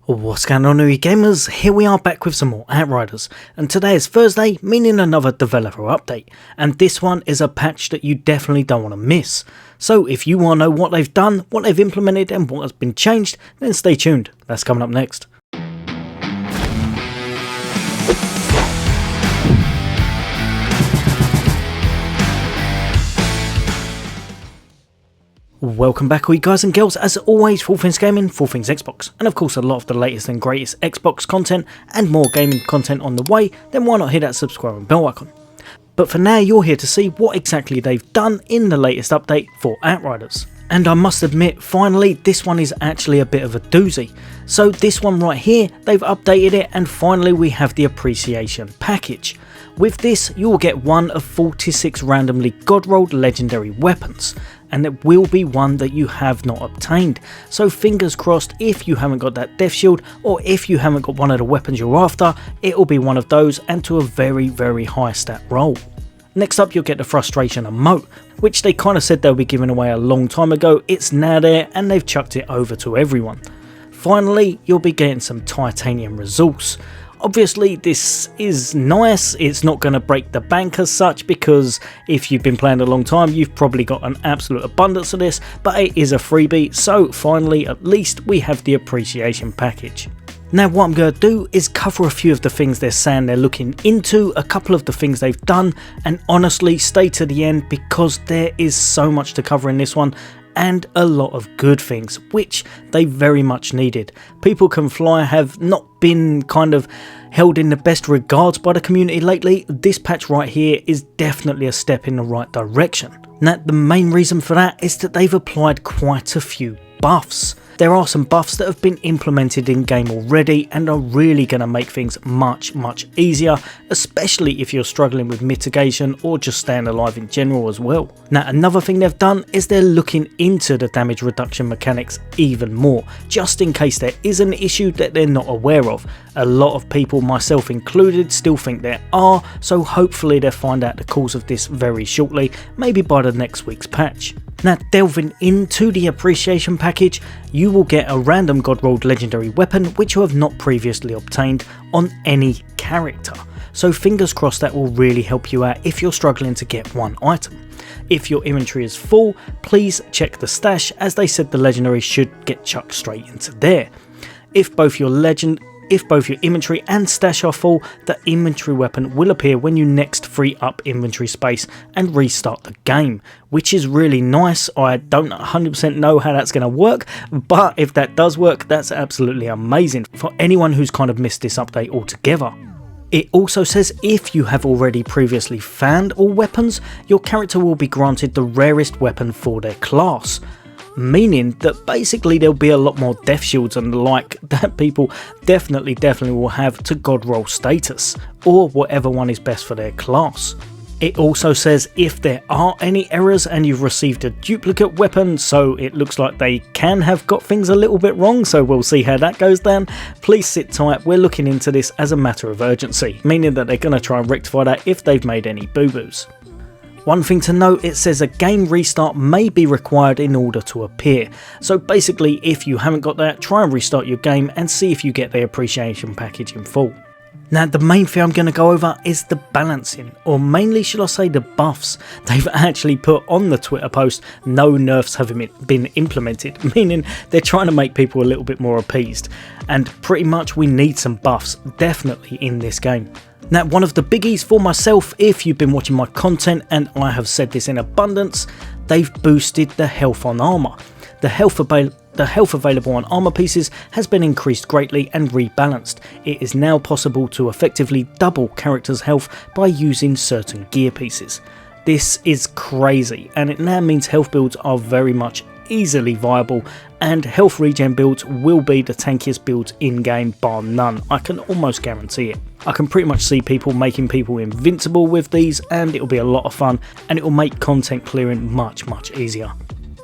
What's going on, new gamers? Here we are back with some more Outriders, and today is Thursday, meaning another developer update, and this one is a patch that you definitely don't want to miss. So if you want to know what they've done, what they've implemented and what has been changed, then stay tuned, that's coming up next. Welcome back all you guys and girls, as always, for all things gaming, for all things Xbox, and of course a lot of the latest and greatest Xbox content and more gaming content on the way, then why not hit that subscribe and bell icon. But for now you're here to see what exactly they've done in the latest update for Outriders. And I must admit, finally this one is actually a bit of a doozy. So this one right here, they've updated it and finally we have the appreciation package. With this you will get one of 46 randomly god-rolled legendary weapons, and it will be one that you have not obtained, so fingers crossed if you haven't got that death shield or if you haven't got one of the weapons you're after, it will be one of those and to a very high stat roll. Next up you'll get the frustration emote, which they kind of said they'll be giving away a long time ago. It's now there and they've chucked it over to everyone. Finally you'll be getting some titanium resource. Obviously this is nice, it's not going to break the bank as such, because if you've been playing a long time you've probably got an absolute abundance of this, but it is a freebie, so finally at least we have the appreciation package. Now what I'm going to do is cover a few of the things they're saying they're looking into, a couple of the things they've done, and honestly stay to the end because there is so much to cover in this one, and a lot of good things, which they very much needed. People Can Fly have not been kind of held in the best regards by the community lately. This patch right here is definitely a step in the right direction. Now the main reason for that is that they've applied quite a few buffs. There are some buffs that have been implemented in game already and are really going to make things much easier, especially if you're struggling with mitigation or just staying alive in general as well. Now another thing they've done is they're looking into the damage reduction mechanics even more, just in case there is an issue that they're not aware of. A lot of people, myself included, still think there are, so hopefully they'll find out the cause of this very shortly, maybe by the next week's patch. Now delving into the appreciation package, you will get a random god-rolled legendary weapon which you have not previously obtained on any character. So fingers crossed that will really help you out if you're struggling to get one item. If your inventory is full, please check the stash, as they said the legendary should get chucked straight into there. If both your inventory and stash are full, the inventory weapon will appear when you next free up inventory space and restart the game, which is really nice. I don't 100% know how that's going to work, but if that does work, that's absolutely amazing for anyone who's kind of missed this update altogether. It also says if you have already previously found all weapons, your character will be granted the rarest weapon for their class. Meaning that basically there'll be a lot more death shields and the like that people definitely will have to god roll status, or whatever one is best for their class. It also says if there are any errors and you've received a duplicate weapon, so it looks like they can have got things a little bit wrong, so we'll see how that goes down. Please sit tight, we're looking into this as a matter of urgency, meaning that they're going to try and rectify that if they've made any boo-boos. One thing to note, it says a game restart may be required in order to appear. So basically if you haven't got that, try and restart your game and see if you get the appreciation package in full. Now the main thing I'm going to go over is the balancing, or mainly should I say the buffs. They've actually put on the Twitter post no nerfs have been implemented, meaning they're trying to make people a little bit more appeased. And pretty much we need some buffs definitely in this game. Now one of the biggies for myself, if you've been watching my content, and I have said this in abundance, they've boosted the health on armour. The health available on armour pieces has been increased greatly and rebalanced. It is now possible to effectively double characters' health by using certain gear pieces. This is crazy, and it now means health builds are very much easily viable, and health regen builds will be the tankiest builds in game bar none. I can almost guarantee it. I can pretty much see people making people invincible with these, and it'll be a lot of fun and it will make content clearing much easier.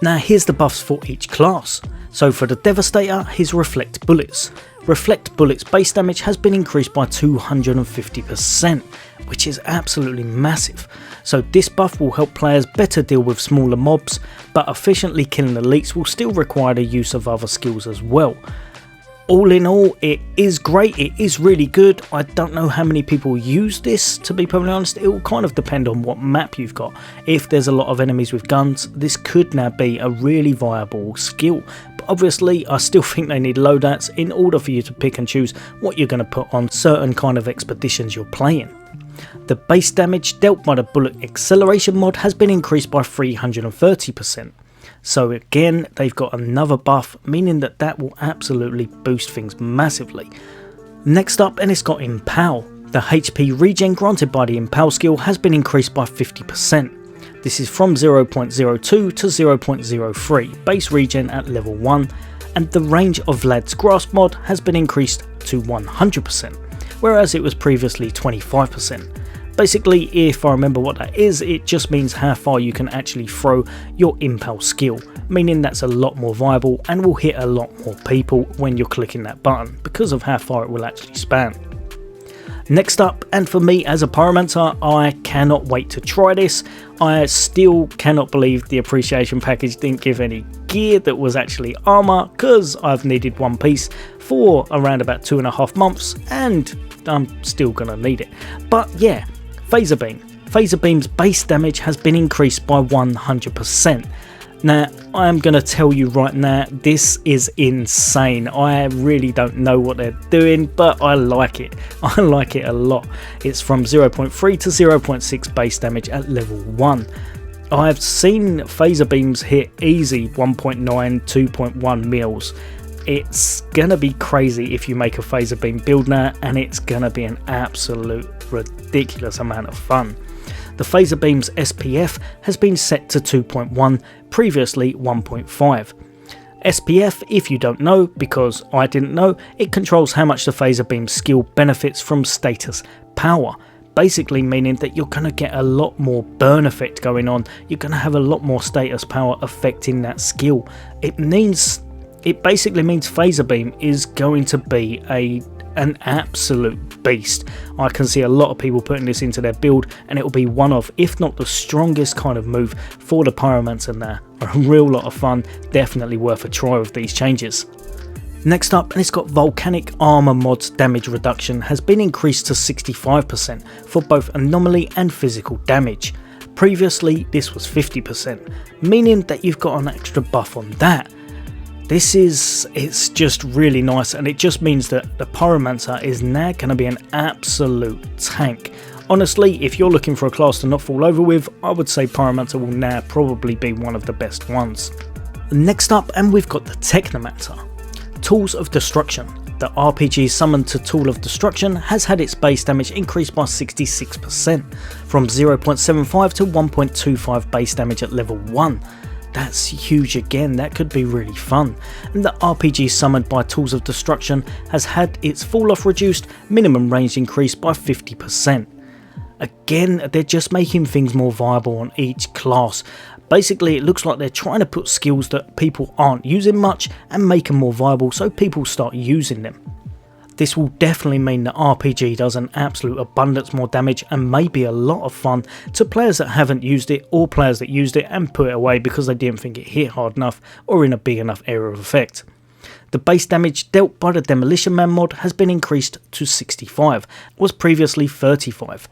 Now here's the buffs for each class. So for the Devastator, his Reflect Bullets. Reflect Bullets base damage has been increased by 250%, which is absolutely massive. So this buff will help players better deal with smaller mobs, but efficiently killing elites will still require the use of other skills as well. All in all, it is great, it is really good. I don't know how many people use this, to be perfectly honest. It will kind of depend on what map you've got. If there's a lot of enemies with guns, this could now be a really viable skill. But obviously, I still think they need loadouts in order for you to pick and choose what you're going to put on certain kind of expeditions you're playing. The base damage dealt by the bullet acceleration mod has been increased by 330%. So again, they've got another buff, meaning that that will absolutely boost things massively. Next up, and it's got Impale. The HP regen granted by the Impale skill has been increased by 50%. This is from 0.02 to 0.03, base regen at level 1, and the range of Vlad's Grasp mod has been increased to 100%, whereas it was previously 25%. Basically, if I remember what that is, it just means how far you can actually throw your Impale skill, meaning that's a lot more viable and will hit a lot more people when you're clicking that button because of how far it will actually span. Next up, and for me as a Pyromancer, I cannot wait to try this. I still cannot believe the appreciation package didn't give any gear that was actually armour, because I've needed one piece for around about 2.5 months and I'm still gonna need it. But yeah, Phaser Beam. Phaser Beam's base damage has been increased by 100%. Now, I am going to tell you right now, this is insane. I really don't know what they're doing, but I like it. I like it a lot. It's from 0.3 to 0.6 base damage at level 1. I've seen Phaser Beams hit easy 1.9, 2.1 mils. It's gonna be crazy if you make a Phaser Beam build now, and it's gonna be an absolute ridiculous amount of fun. The Phaser Beam's SPF has been set to 2.1, previously 1.5. SPF, if you don't know, because I didn't know, it controls how much the Phaser Beam skill benefits from status power. Basically meaning that you're going to get a lot more burn effect going on, you're going to have a lot more status power affecting that skill. It basically means Phaser Beam is going to be an absolute beast. I can see a lot of people putting this into their build, and it will be one of, if not the strongest kind of move for the Pyromancer now. A real lot of fun, definitely worth a try with these changes. Next up, and it's got Volcanic Armor mod's damage reduction has been increased to 65% for both anomaly and physical damage. Previously this was 50%, meaning that you've got an extra buff on that. It's just really nice, and it just means that the Pyromancer is now going to be an absolute tank. Honestly, if you're looking for a class to not fall over with, I would say Pyromancer will now probably be one of the best ones. Next up, and we've got the Technomancer. Tools of Destruction. The RPG summoned to Tool of Destruction has had its base damage increased by 66%, from 0.75 to 1.25 base damage at level 1. That's huge again, that could be really fun. And the RPG summoned by Tools of Destruction has had its fall off reduced, minimum range increased by 50%. Again, they're just making things more viable on each class. Basically, it looks like they're trying to put skills that people aren't using much and make them more viable so people start using them. This will definitely mean that RPG does an absolute abundance more damage and may be a lot of fun to players that haven't used it, or players that used it and put it away because they didn't think it hit hard enough or in a big enough area of effect. The base damage dealt by the Demolition Man mod has been increased to 65, was previously 35.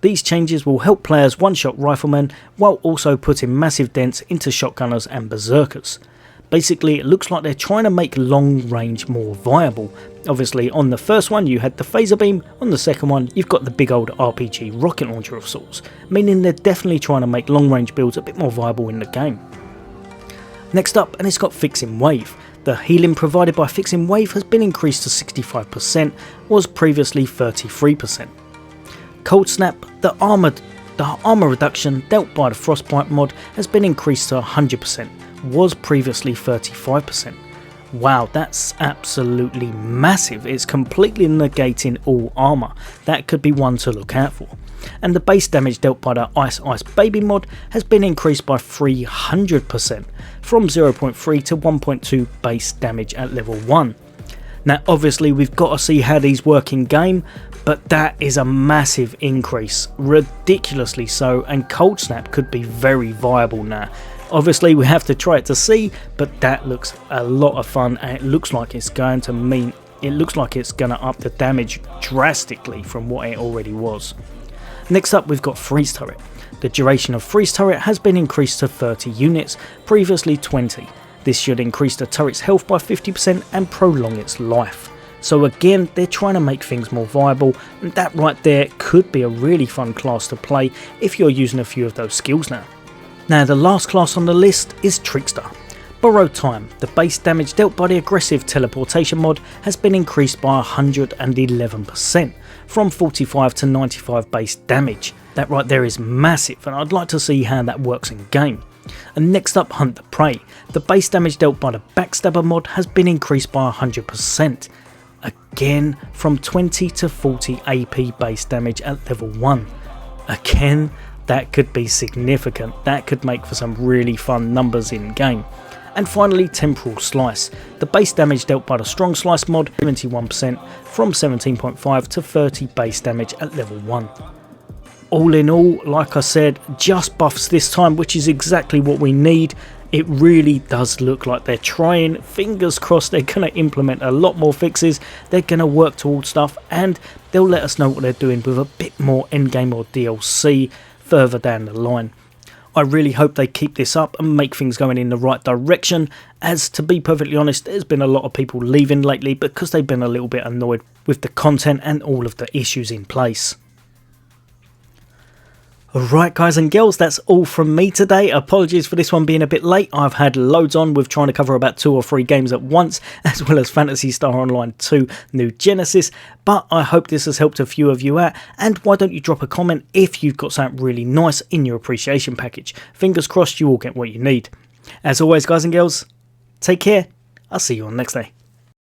These changes will help players one-shot riflemen while also putting massive dents into shotgunners and berserkers. Basically, it looks like they're trying to make long range more viable. Obviously, on the first one you had the Phaser Beam, on the second one you've got the big old RPG rocket launcher of sorts, meaning they're definitely trying to make long range builds a bit more viable in the game. Next up, and it's got Fixing Wave. The healing provided by Fixing Wave has been increased to 65%, was previously 33%. Cold Snap, the armor reduction dealt by the Frostbite mod has been increased to 100%, was previously 35%. Wow, that's absolutely massive. It's completely negating all armor. That could be one to look out for. And the base damage dealt by the Ice Baby mod has been increased by 300%, from 0.3 to 1.2 base damage at level 1. Now obviously we've got to see how these work in game, but that is a massive increase, ridiculously so, and Cold Snap could be very viable now. Obviously we have to try it to see, but that looks a lot of fun, and it looks like it's going to up the damage drastically from what it already was. Next up we've got Freeze Turret. The duration of Freeze Turret has been increased to 30 units, previously 20. This should increase the turret's health by 50% and prolong its life. So again, they're trying to make things more viable, and that right there could be a really fun class to play if you're using a few of those skills now. Now the last class on the list is Trickster. Borrowed Time, the base damage dealt by the aggressive teleportation mod, has been increased by 111%, from 45 to 95 base damage. That right there is massive, and I'd like to see how that works in game. And next up, Hunt the Prey. The base damage dealt by the Backstabber mod has been increased by 100%. Again, from 20 to 40 AP base damage at level 1. Again, that could be significant. That could make for some really fun numbers in game. And finally, Temporal Slice. The base damage dealt by the Strong Slice mod, 71%, from 17.5 to 30 base damage at level 1. All in all, like I said, just buffs this time, which is exactly what we need. It really does look like they're trying. Fingers crossed they're going to implement a lot more fixes. They're going to work towards stuff, and they'll let us know what they're doing with a bit more endgame or DLC further down the line. I really hope they keep this up and make things going in the right direction, as to be perfectly honest, there's been a lot of people leaving lately because they've been a little bit annoyed with the content and all of the issues in place. Alright guys and girls, that's all from me today. Apologies for this one being a bit late. I've had loads on with trying to cover about 2 or 3 games at once, as well as Phantasy Star Online 2 New Genesis, but I hope this has helped a few of you out, and why don't you drop a comment if you've got something really nice in your appreciation package. Fingers crossed you all get what you need. As always guys and girls, take care. I'll see you on next day.